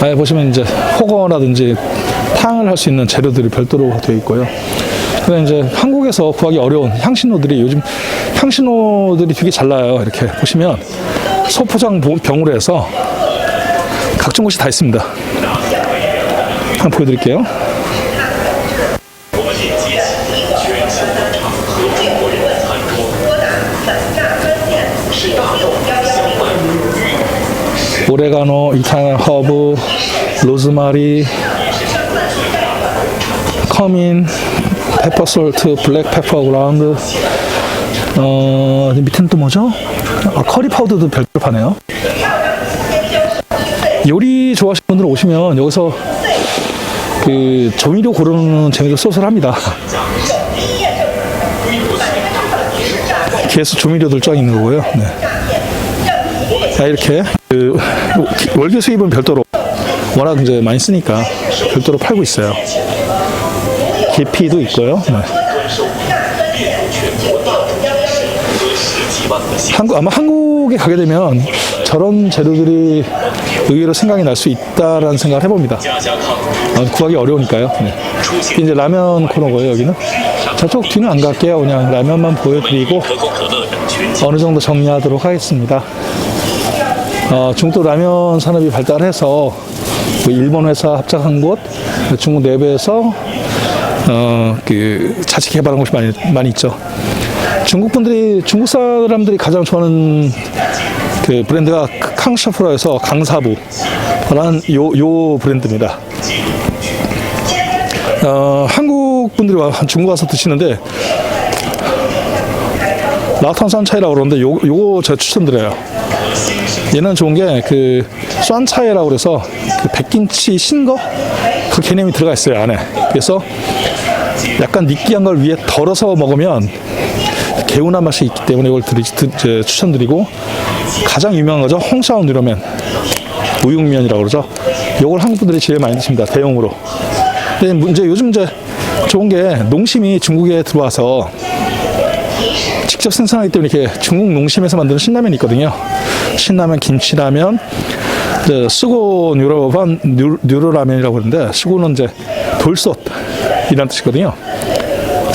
예. 보시면 이제 허거라든지 탕을 할 수 있는 재료들이 별도로 되어 있고요. 그다음에 이제 한국에서 구하기 어려운 향신료들이 요즘 향신료들이 되게 잘 나요. 이렇게 보시면 소포장 병으로 해서 각종 것이 다 있습니다. 한번 보여드릴게요. 오레가노, 이탈리안 허브, 로즈마리, 커민, 페퍼솔트, 블랙 페퍼 그라운드. 밑에는 또 뭐죠? 커리 파우더도 별도로 파네요. 요리 좋아하시는 분들 오시면 여기서 그 조미료 고르는 재미도 쏠쏠합니다. 계속 조미료들 쫙 있는 거고요. 네. 이렇게 월계 수입은 별도로 워낙 이제 많이 쓰니까 별도로 팔고 있어요. 계피도 있고요. 네. 아마 한국에 가게 되면 저런 재료들이 의외로 생각이 날 수 있다라는 생각을 해봅니다. 구하기 어려우니까요. 네. 이제 라면 코너고요. 여기는 저쪽 뒤는 안 갈게요. 그냥 라면만 보여드리고 어느 정도 정리하도록 하겠습니다. 중국 라면 산업이 발달해서 일본 회사 합작한 곳, 중국 내부에서 자체 개발한 곳이 많이 있죠. 중국 사람들이 가장 좋아하는 그 브랜드가 캉샤프라에서 강사부라는 요 브랜드입니다. 한국 분들이 중국 와서 드시는데 라탄산차이라고 그러는데 요거 제가 추천드려요. 얘는 좋은 게 쏜차이라고 그래서 백김치 신거 그 개념이 들어가 있어요 안에. 그래서 약간 느끼한 걸 위에 덜어서 먹으면 개운한 맛이 있기 때문에 이걸 추천드리고, 가장 유명한 거죠 홍샤오 누르면, 우육면이라고 그러죠. 요걸 한국 분들이 제일 많이 드십니다. 대용으로. 근데 문제 요즘 이제 좋은 게 농심이 중국에 들어와서 직접 생산하기 때문에 이렇게 중국 농심에서 만드는 신라면이 있거든요. 신라면, 김치라면, 이제 쓰고 뉴로반 뉴로라면이라고 그러는데, 쓰고는 이제 돌솥이라는 뜻이거든요.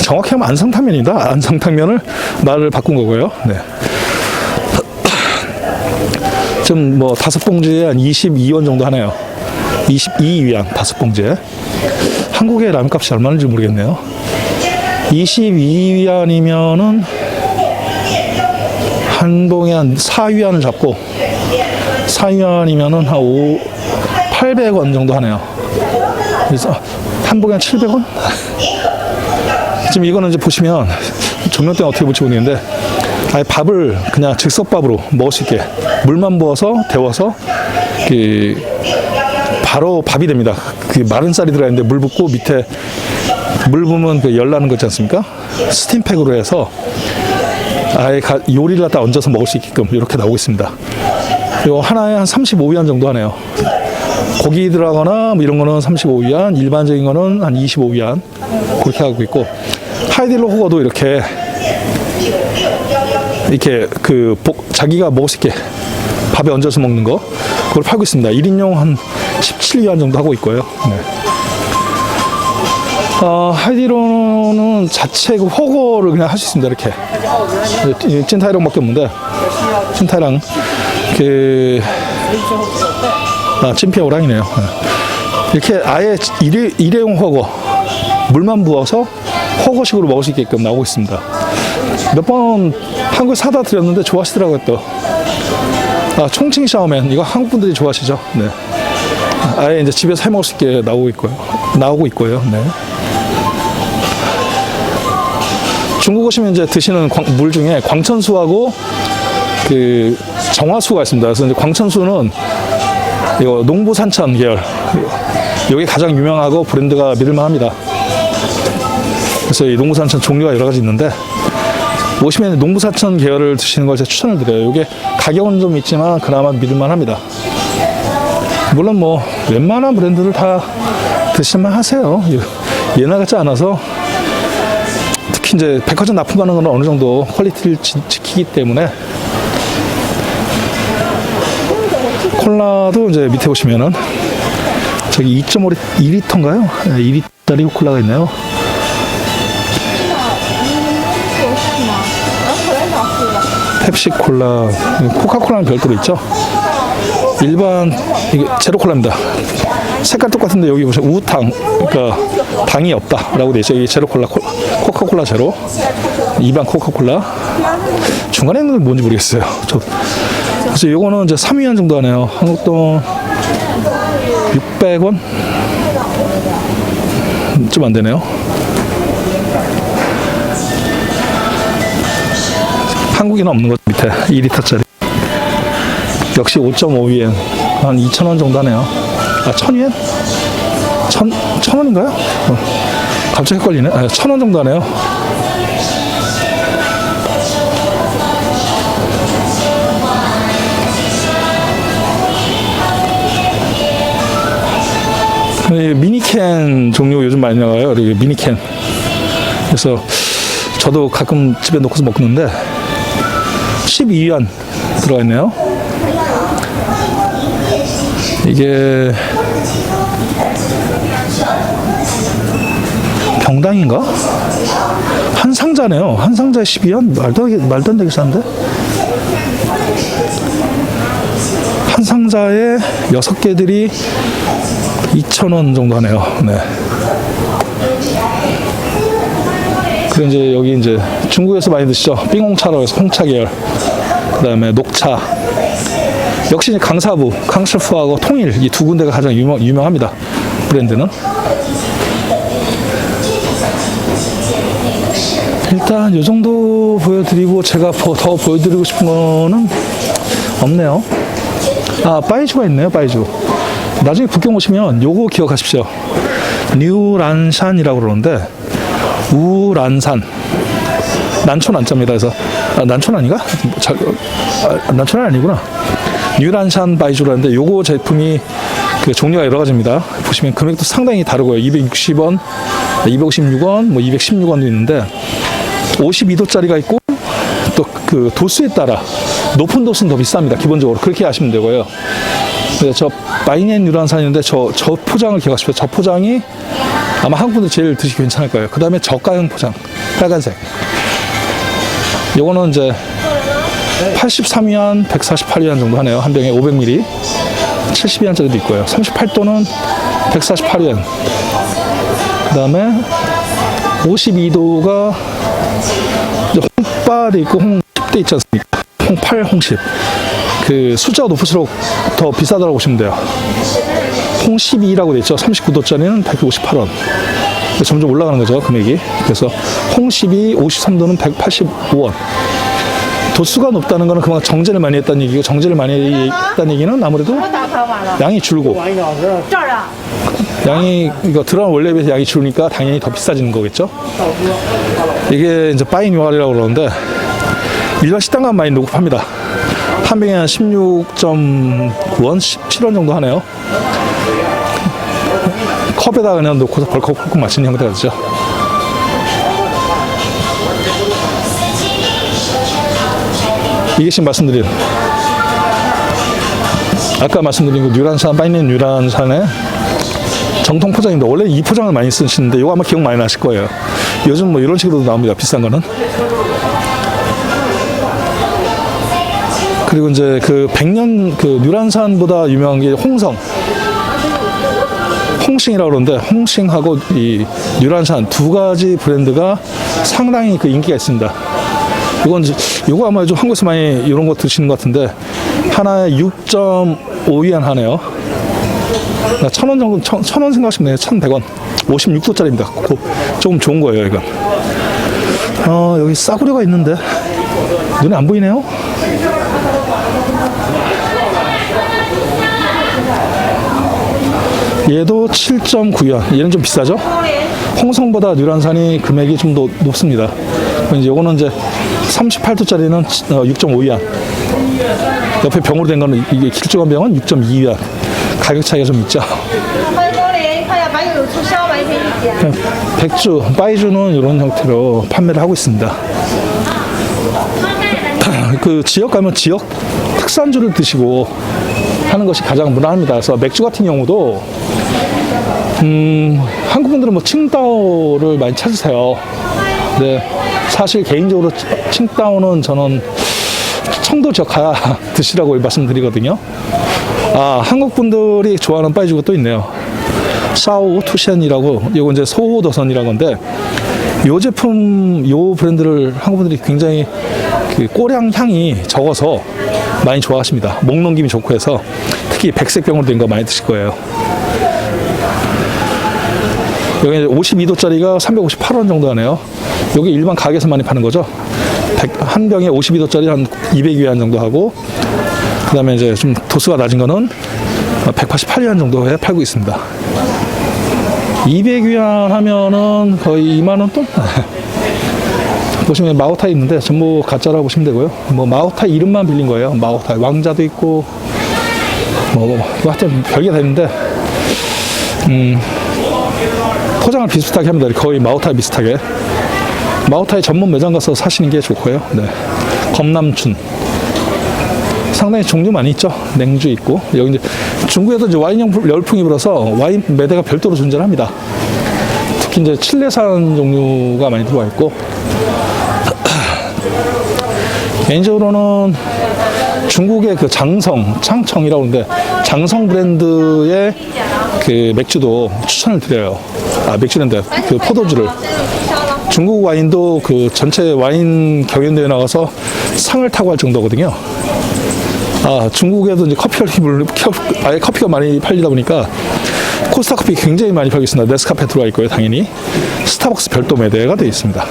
정확히 하면 안성탕면입니다. 안성탕면을 말을 바꾼 거고요. 네. 좀 뭐 5봉지에 한 22원 정도 하네요. 22위안 5봉지에. 한국의 라면 값이 얼마인지 모르겠네요. 22위안이면은 한 봉에 한 4위안을 잡고, 4위안이면은 한 800원 정도 하네요. 그래서 한 봉에 한 700원? 지금 이거는 이제 보시면 조명 때문에 어떻게 볼지 모르겠는데, 아예 밥을 그냥 즉석밥으로 먹을 수 있게 물만 부어서 데워서 바로 밥이 됩니다. 그 마른 쌀이 들어있는데 물 붓고 밑에 물 부으면 그 열 나는 거 있지 않습니까? 스팀팩으로 해서 아예 요리를 갖다 얹어서 먹을 수 있게끔 이렇게 나오고 있습니다. 요 하나에 한 35위안 정도 하네요. 고기 들어가거나 뭐 이런 거는 35위안, 일반적인 거는 한 25위안 그렇게 하고 있고, 하이딜로 호거도 이렇게 자기가 먹을 수 있게 밥에 얹어서 먹는 거, 그걸 팔고 있습니다. 1인용 한 17위안 정도 하고 있고요. 네. 하이디로는 자체 그 호거를 그냥 할 수 있습니다. 이렇게 찐타이랑밖에 없는데, 찐타이랑 찐피오랑이네요. 이렇게 아예 일회용 호거, 물만 부어서 호거식으로 먹을 수 있게끔 나오고 있습니다. 몇 번 한국에 사다 드렸는데 좋아하시더라고요. 또 총칭 샤오맨, 이거 한국 분들이 좋아하시죠. 네. 아예 이제 집에서 해 먹을 수 있게 나오고 있고요. 네. 중국 오시면 이제 드시는 물 중에 광천수하고 그 정화수가 있습니다. 그래서 이제 광천수는 이거 농부산천 계열, 이게 가장 유명하고 브랜드가 믿을만합니다. 그래서 이 농부산천 종류가 여러 가지 있는데, 오시면 농부산천 계열을 드시는 걸 제가 추천을 드려요. 이게 가격은 좀 있지만 그나마 믿을만합니다. 물론 뭐 웬만한 브랜드를 다 드실만 하세요. 옛날 같지 않아서, 특히 이제 백화점 납품 가는 건 어느 정도 퀄리티를 지키기 때문에. 콜라도 이제 밑에 보시면은 저기 2.5리터인가요? 2리터짜리 콜라가 있네요. 펩시 콜라, 코카콜라는 별도로 있죠. 일반 이게 제로 콜라입니다. 색깔 똑같은데 여기 보시면 우당, 그러니까 당이 없다라고 돼 있죠. 이 제로 콜라, 코카콜라 제로, 일반 코카콜라. 중간에 있는 건 뭔지 모르겠어요. 그래서 요거는 이제 3위안 정도 하네요. 한국 돈 600원 좀 안 되네요. 한국에는 없는 것 밑에 2리터짜리. 역시 5.5위엔 한 2,000원 정도 하네요. 1,000위엔? 1,000원인가요? 갑자기 헷갈리네. 1,000원 정도 하네요. 미니캔 종류 요즘 많이 나와요. 이렇게 미니캔. 그래서 저도 가끔 집에 놓고서 먹는데 12위안 들어가 있네요. 이게 병당인가? 한 상자네요. 한 상자에 12위안? 말도 안 되게 싼데? 한 상자에 6개들이 2,000원 정도 하네요. 네. 그리고 이제 여기 이제 중국에서 많이 드시죠. 삥홍차라고 해서 홍차 계열. 그 다음에 녹차. 역시 이제 강사부, 강师傅하고 통일, 이 두 군데가 가장 유명합니다. 브랜드는. 일단 이 정도 보여드리고, 제가 더 보여드리고 싶은 거는 없네요. 빠이주가 있네요. 빠이주. 나중에 북경 오시면 요거 기억하십시오. 뉴란산이라고 그러는데, 우란산, 난초 난자입니다. 그래서 난초는 아닌가? 난초는 아니구나. 뉴란산 바이주라는데 요거 제품이 그 종류가 여러 가지입니다. 보시면 금액도 상당히 다르고요. 260원, 256원, 뭐 216원도 있는데 52도짜리가 있고 또 그 도수에 따라 높은 도수는 더 비쌉니다. 기본적으로 그렇게 아시면 되고요. 네, 저 바이넨 뉴란산인데 저 포장을 기억하십시오. 저 포장이 아마 한국 분들 제일 드시기 괜찮을 거예요. 그 다음에 저가형 포장, 빨간색. 요거는 이제 83위안, 148위안 정도 하네요. 한 병에 500ml. 72위안짜리도 있고요. 38도는 148위안. 그 다음에 52도가 홍바도 있고 홍10도 있지 않습니까? 홍8, 홍10. 그 숫자가 높을수록 더 비싸다고 보시면 돼요. 홍12라고 돼 있죠. 39도짜리는 158원. 점점 올라가는 거죠, 금액이. 그래서 홍12, 53도는 185원. 도수가 높다는 거는 그만큼 정제를 많이 했다는 얘기고, 정제를 많이 했다는 얘기는 아무래도 양이 줄고, 양이, 이거 들어간 원래에 비해서 양이 줄으니까 당연히 더 비싸지는 거겠죠. 이게 이제 바이뉴알이라고 그러는데, 일반 식당 가면 많이 녹급합니다. 한 병에 한 16.9원, 17원 정도 하네요. 컵에다 그냥 놓고서 벌컥벌컥 마시는 형태가 되죠. 이게 지금 말씀드린, 아까 말씀드린 그 뉴란산, 바이넨 뉴란산의 정통 포장입니다. 원래 이 포장을 많이 쓰시는데 이거 아마 기억 많이 나실 거예요. 요즘 뭐 이런 식으로도 나옵니다. 비싼 거는. 그리고 이제 그 100년 그 뉴란산보다 유명한 게 홍성, 홍싱이라고 그러는데, 홍싱하고 이 뉴란산 두 가지 브랜드가 상당히 그 인기가 있습니다. 이거 아마 좀 한국에서 많이 이런 거 드시는 것 같은데, 하나에 6.5위안 하네요. 1,000원 정도, 1,000원 생각하시면 돼요. 1,100원. 56도짜리입니다. 조금 좋은 거예요, 이건. 여기 싸구려가 있는데, 눈에 안 보이네요? 얘도 7.9위안. 얘는 좀 비싸죠? 홍성보다 뉴란산이 금액이 좀 더 높습니다. 이제 요거는 이제 38도짜리는 6.5위안. 옆에 병으로 된 거는, 이게 길쭉한 병은 6.2위안. 가격 차이가 좀 있죠. 백주, 바이주는 이런 형태로 판매를 하고 있습니다. 그 지역 가면 지역 특산주를 드시고 하는 것이 가장 무난합니다. 그래서 맥주 같은 경우도 한국 분들은 뭐 칭따오를 많이 찾으세요. 네, 사실 개인적으로 칭따오는 저는 청도 지역 가야 드시라고 말씀드리거든요. 한국 분들이 좋아하는 바이주가 또 있네요. 샤오 투셴이라고, 이거 이제 소호도선이라고 하는데, 요 제품, 요 브랜드를 한국 분들이 굉장히 그 꼬량 향이 적어서 많이 좋아하십니다. 목 넘김이 좋고 해서 특히 백색 병으로 된 거 많이 드실 거예요. 여기 52도짜리가 358원 정도 하네요. 여기 일반 가게에서 많이 파는 거죠. 한 병에 52도짜리 한 200위안 정도 하고, 그 다음에 이제 좀 도수가 낮은 거는 188위안 정도에 팔고 있습니다. 200위안 하면은 거의 2만원 돈? 보시면 마오타이 있는데 전부 가짜라고 보시면 되고요. 뭐 마오타이 이름만 빌린 거예요. 마오타이 왕자도 있고 뭐 하여튼 별게 다 있는데 포장을 비슷하게 합니다. 거의 마오타이 비슷하게. 마오타이 전문 매장 가서 사시는 게 좋고요. 네. 검남춘 상당히 종류 많이 있죠. 냉주 있고, 여기 이제 중국에도 이제 와인 열풍이 불어서 와인 매대가 별도로 존재를 합니다. 특히 이제 칠레산 종류가 많이 들어와 있고, 개인적으로는 중국의 그 장성, 창청이라고 하는데, 장성 브랜드의 그 맥주도 추천을 드려요. 맥주랜드, 그 포도주를. 중국 와인도 그 전체 와인 경연대회 나가서 상을 타고 할 정도거든요. 중국에도 이제 아예 커피가 많이 팔리다 보니까 코스타 커피 굉장히 많이 팔고 있습니다. 네스카페 들어와 있고요, 당연히. 스타벅스 별도 매대가 되어 있습니다.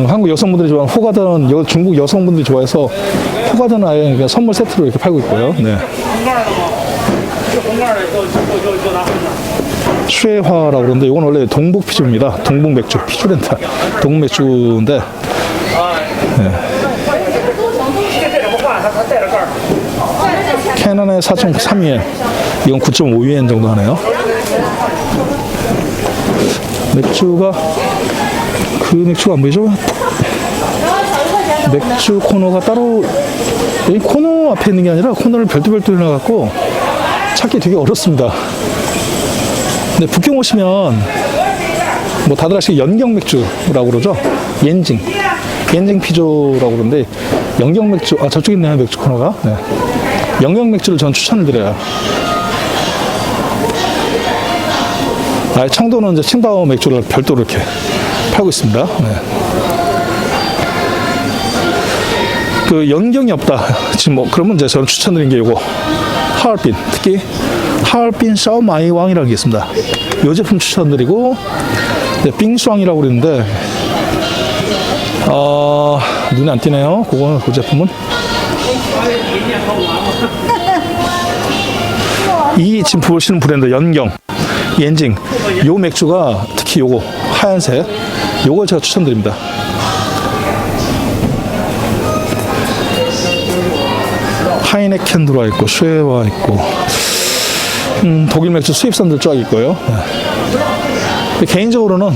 한국 여성분들이 좋아하는 호가든, 중국 여성분들이 좋아해서 호가든 아예 그냥 선물 세트로 이렇게 팔고 있고요. 네. 쉐화라고 그러는데 이건 원래 동북 피주입니다. 동북 맥주, 피주렌탈 동북 맥주인데 캐넌의 4.3위엔 이건 9.5위엔 정도 하네요. 맥주가 그 맥주가 안 보이죠? 맥주 코너가 따로 여기 코너 앞에 있는 게 아니라 코너를 별도별도 해놔갖고 찾기 되게 어렵습니다. 근데 북경 오시면 뭐 다들 아시게 연경 맥주라고 그러죠. 옌징 피조라고 그러는데 연경 맥주 저쪽에 있네요. 맥주 코너가. 네. 연경 맥주를 전 추천을 드려요. 청도는 이제 칭다오 맥주를 별도로 이렇게 팔고 있습니다. 네. 그 연경이 없다. 지금 뭐 그러면 이제 저는 추천드린 게 이거 하얼빈, 특히 하얼빈 샤오마이왕이라는 게 있습니다. 이 제품 추천드리고 네, 빙수왕이라고 그러는데 눈에 안 띄네요. 그거는 그 제품은 이 지금 보시는 브랜드 연경, 옌징 요 맥주가 특히 요거 하얀색 요걸 제가 추천드립니다. 하이네켄 들어와 있고 쉐와 있고 독일 맥주 수입산들 쫙 있고요. 네. 개인적으로는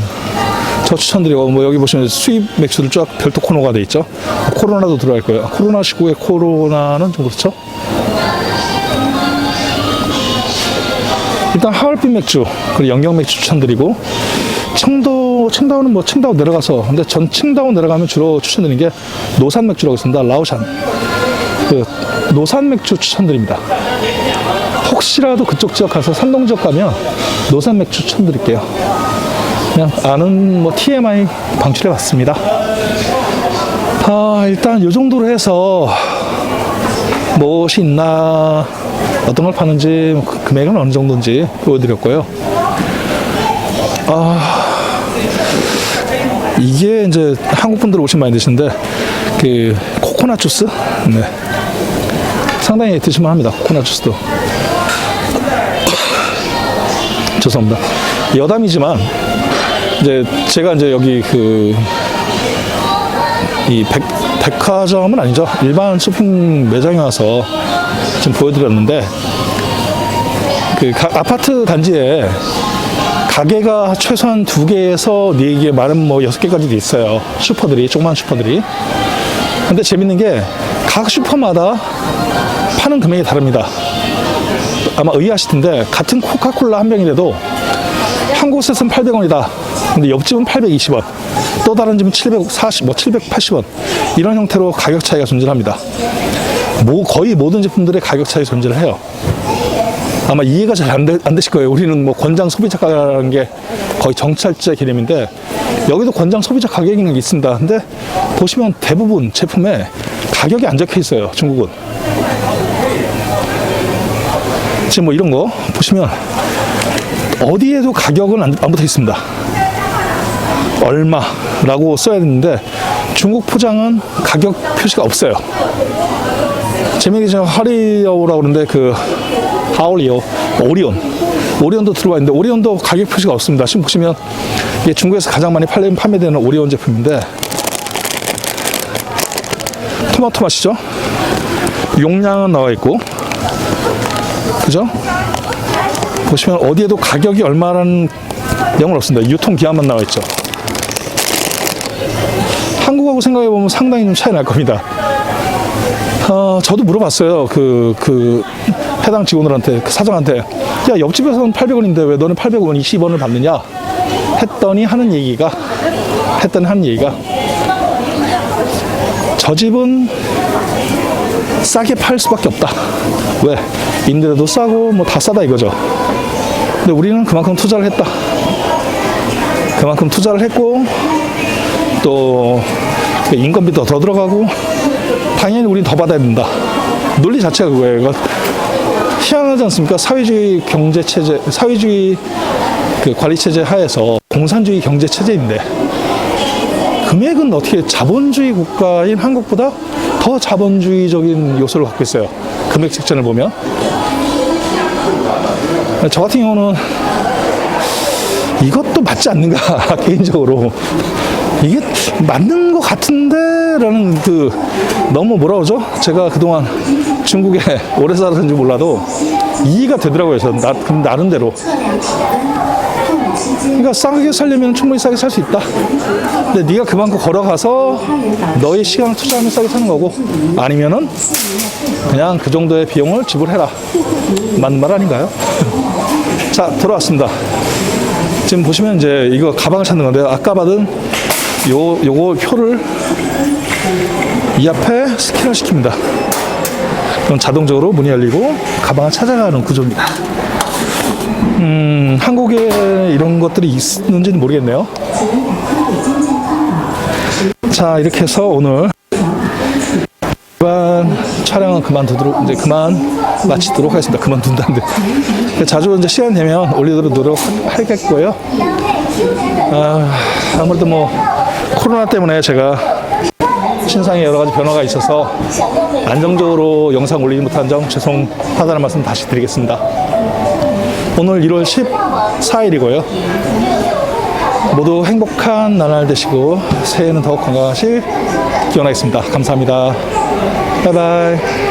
저 추천드리고 뭐 여기 보시면 수입 맥주들 쫙 별도 코너가 돼 있죠. 코로나도 들어갈 거예요. 코로나 19의 코로나는 좀 그렇죠. 일단 하얼빈 맥주 그리고 연경 맥주 추천드리고 칭다오는 뭐 칭다오 내려가서 근데 전 칭다오 내려가면 주로 추천드리는 게 노산 맥주라고 있습니다. 라오샨 그 노산 맥주 추천드립니다. 혹시라도 그쪽 지역 가서 산동 지역 가면 노산 맥주 추천드릴게요. 그냥 아는 뭐 TMI 방출해 봤습니다. 일단 이 정도로 해서 무엇이 있나 어떤 걸 파는지 금액은 어느 정도인지 보여드렸고요. 이게 이제 한국 분들 오시면 많이 드시는데 그 코코넛 주스, 네. 상당히 드실만 합니다. 코코넛 주스도. 죄송합니다. 여담이지만 이제 제가 이제 여기 이 백화점은 아니죠. 일반 쇼핑 매장에 와서 지금 보여드렸는데 그 아파트 단지에 가게가 최소한 2개에서 4개, 많은 뭐 6개까지도 있어요. 슈퍼들이, 조그만 슈퍼들이. 근데 재밌는 게 각 슈퍼마다 파는 금액이 다릅니다. 아마 의아하실 텐데 같은 코카콜라 한 병이라도 한 곳에서는 800원이다. 근데 옆집은 820원. 또 다른 집은 740, 뭐 780원. 이런 형태로 가격 차이가 존재합니다. 거의 모든 제품들의 가격 차이 존재를 해요. 아마 이해가 잘 안 되실 거예요. 우리는 뭐 권장 소비자 가격이라는 게 거의 정찰제 개념인데 여기도 권장 소비자 가격이 있습니다. 근데 보시면 대부분 제품에 가격이 안 적혀 있어요. 중국은. 지금 뭐 이런 거 보시면 어디에도 가격은 안 붙어 있습니다. 얼마라고 써야 되는데 중국 포장은 가격 표시가 없어요. 재미있게 하리오라고 그러는데 그 하올리오 오리온도 들어와 있는데 오리온도 가격 표시가 없습니다. 지금 보시면 이게 중국에서 가장 많이 판매되는 오리온 제품인데 토마토 맛이죠. 용량은 나와 있고 그죠? 보시면 어디에도 가격이 얼마라는 내용은 없습니다. 유통기한만 나와 있죠. 한국하고 생각해보면 상당히 좀 차이 날 겁니다. 저도 물어봤어요. 그 해당 직원들한테, 그 사장한테, 야, 옆집에서는 800원인데 왜 너는 820원을 받느냐? 했더니 하는 얘기가, 저 집은 싸게 팔 수밖에 없다. 왜? 임대료도 싸고 뭐 다 싸다 이거죠. 근데 우리는 그만큼 투자를 했다. 그만큼 투자를 했고 또 인건비도 더 들어가고 당연히 우린 더 받아야 된다. 논리 자체가 그거예요. 이거 희한하지 않습니까? 사회주의 경제 체제, 사회주의 그 관리 체제 하에서 공산주의 경제 체제인데 금액은 어떻게 자본주의 국가인 한국보다 더 자본주의적인 요소를 갖고 있어요. 금액 책정을 보면. 저 같은 경우는 이것도 맞지 않는가 개인적으로 이게 맞는 것 같은데 라는 그 너무 뭐라 그러죠? 제가 그동안 중국에 오래 살았는지 몰라도 이해가 되더라고요. 그럼 나름대로. 그러니까 싸게 살려면 충분히 싸게 살 수 있다. 근데 네가 그만큼 걸어가서 너의 시간을 투자하면 싸게 사는 거고 아니면은 그냥 그 정도의 비용을 지불해라. 맞는 말 아닌가요? 자, 돌아왔습니다. 지금 보시면 이제 이거 가방을 찾는 건데 아까 받은 요거 표를 이 앞에 스캔을 시킵니다. 그럼 자동적으로 문이 열리고 가방을 찾아가는 구조입니다. 한국에 이런 것들이 있는지는 모르겠네요. 자, 이렇게 해서 오늘 촬영은 이제 그만 마치도록 하겠습니다. 그만둔다는데 자주 이제 시간 되면 올리도록 노력하겠고요. 아무래도 뭐 코로나 때문에 제가 신상에 여러 가지 변화가 있어서 안정적으로 영상 올리지 못한 점 죄송하다는 말씀 다시 드리겠습니다. 오늘 1월 14일이고요. 모두 행복한 나날 되시고 새해는 더욱 건강하실 기원하겠습니다. 감사합니다. 바이바이.